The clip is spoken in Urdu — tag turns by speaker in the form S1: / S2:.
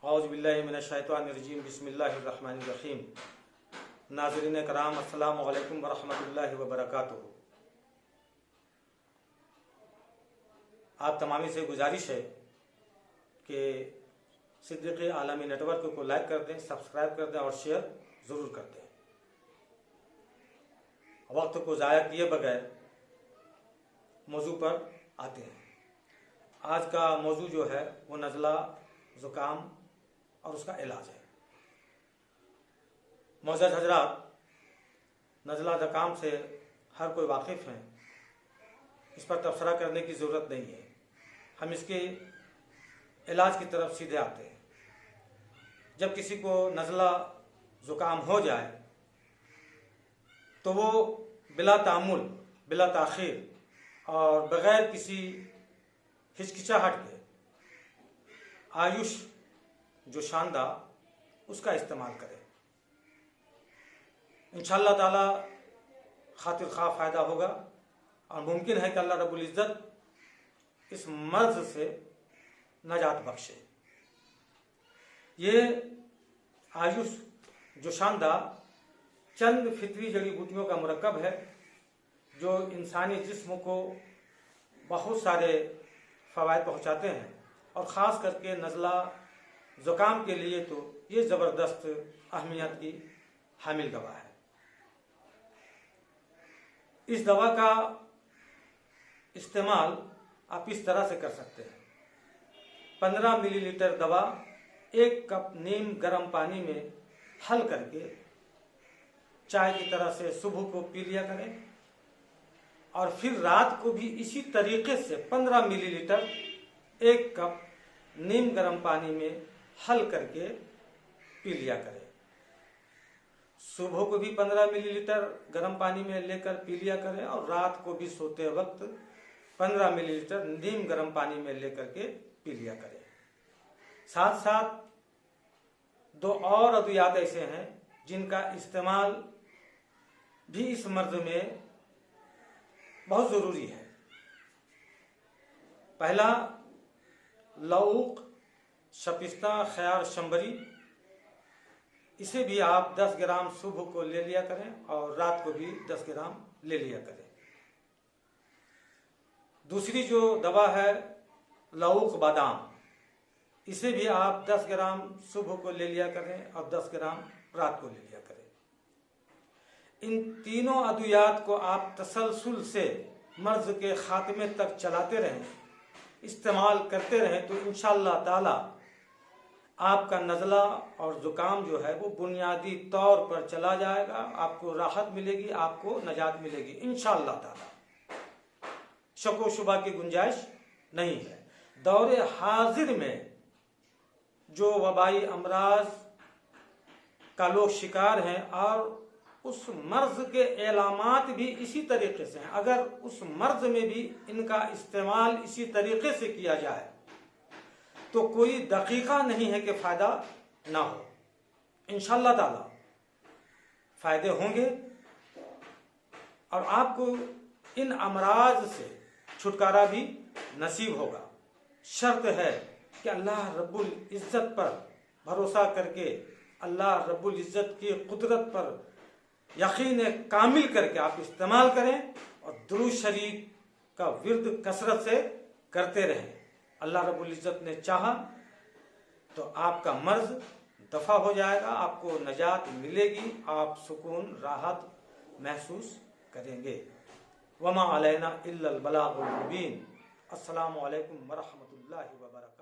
S1: اعوذ باللہ من الشیطان الرجیم بسم اللہ الرحمن الرحیم۔ ناظرین کرام السلام علیکم ورحمۃ اللہ وبرکاتہ۔ آپ تمامی سے گزارش ہے کہ صدیق عالمی نیٹ ورک کو لائک کر دیں، سبسکرائب کر دیں اور شیئر ضرور کر دیں۔ وقت کو ضائع کیے بغیر موضوع پر آتے ہیں۔ آج کا موضوع جو ہے وہ نزلہ، زکام اور اس کا علاج ہے۔ معزز حضرات، نزلہ زکام سے ہر کوئی واقف ہیں، اس پر تبصرہ کرنے کی ضرورت نہیں ہے۔ ہم اس کے علاج کی طرف سیدھے آتے ہیں۔ جب کسی کو نزلہ زکام ہو جائے تو وہ بلا تامل، بلا تاخیر اور بغیر کسی ہچکچاہٹ کے آیوش جو شاندہ اس کا استعمال کرے۔ انشاءاللہ تعالی خاطر خواہ فائدہ ہوگا اور ممکن ہے کہ اللہ رب العزت اس مرض سے نجات بخشے۔ یہ آیوش جو شاندہ چند فطری جڑی بوٹیوں کا مرکب ہے جو انسانی جسم کو بہت سارے فوائد پہنچاتے ہیں، اور خاص کر کے نزلہ زکام کے لیے تو یہ زبردست اہمیت کی حامل دوا ہے۔ اس دوا کا استعمال آپ اس طرح سے کر سکتے ہیں۔ 15 ملی لیٹر دوا 1 کپ نیم گرم پانی میں حل کر کے چائے کی طرح سے صبح کو پی لیا کریں، اور پھر رات کو بھی اسی طریقے سے 15 ملی لیٹر 1 کپ نیم گرم پانی میں حل کر کے پی لیا کریں۔ صبح کو بھی 15 ملی لیٹر گرم پانی میں لے کر پی لیا کریں، اور رات کو بھی سوتے وقت 15 ملی لیٹر نیم گرم پانی میں لے کر کے پی لیا کریں۔ ساتھ ساتھ 2 اور ادویات ایسے ہیں جن کا استعمال بھی اس مرض میں بہت ضروری ہے۔ پہلا لعوق، شپستہ، خیار، شمبری، اسے بھی آپ 10 گرام صبح کو لے لیا کریں اور رات کو بھی 10 گرام لے لیا کریں۔ دوسری جو دوا ہے لعوق بادام، اسے بھی آپ 10 گرام صبح کو لے لیا کریں اور 10 گرام رات کو لے لیا کریں۔ ان تینوں ادویات کو آپ تسلسل سے مرض کے خاتمے تک چلاتے رہیں، استعمال کرتے رہیں، تو انشاءاللہ تعالی آپ کا نزلہ اور زکام جو ہے وہ بنیادی طور پر چلا جائے گا، آپ کو راحت ملے گی، آپ کو نجات ملے گی انشاءاللہ تعالی۔ شک و شبہ کی گنجائش نہیں ہے۔ دور حاضر میں جو وبائی امراض کا لوگ شکار ہیں اور اس مرض کے علامات بھی اسی طریقے سے ہیں، اگر اس مرض میں بھی ان کا استعمال اسی طریقے سے کیا جائے تو کوئی دقیقہ نہیں ہے کہ فائدہ نہ ہو۔ انشاءاللہ تعالی فائدے ہوں گے اور آپ کو ان امراض سے چھٹکارا بھی نصیب ہوگا۔ شرط ہے کہ اللہ رب العزت پر بھروسہ کر کے، اللہ رب العزت کی قدرت پر یقین کامل کر کے آپ استعمال کریں اور درود شریف کا ورد کثرت سے کرتے رہیں۔ اللہ رب العزت نے چاہا تو آپ کا مرض دفع ہو جائے گا، آپ کو نجات ملے گی، آپ سکون، راحت محسوس کریں گے۔ وما علینا الا البلاغ المبین۔ السلام علیکم ورحمۃ اللہ وبرکاتہ۔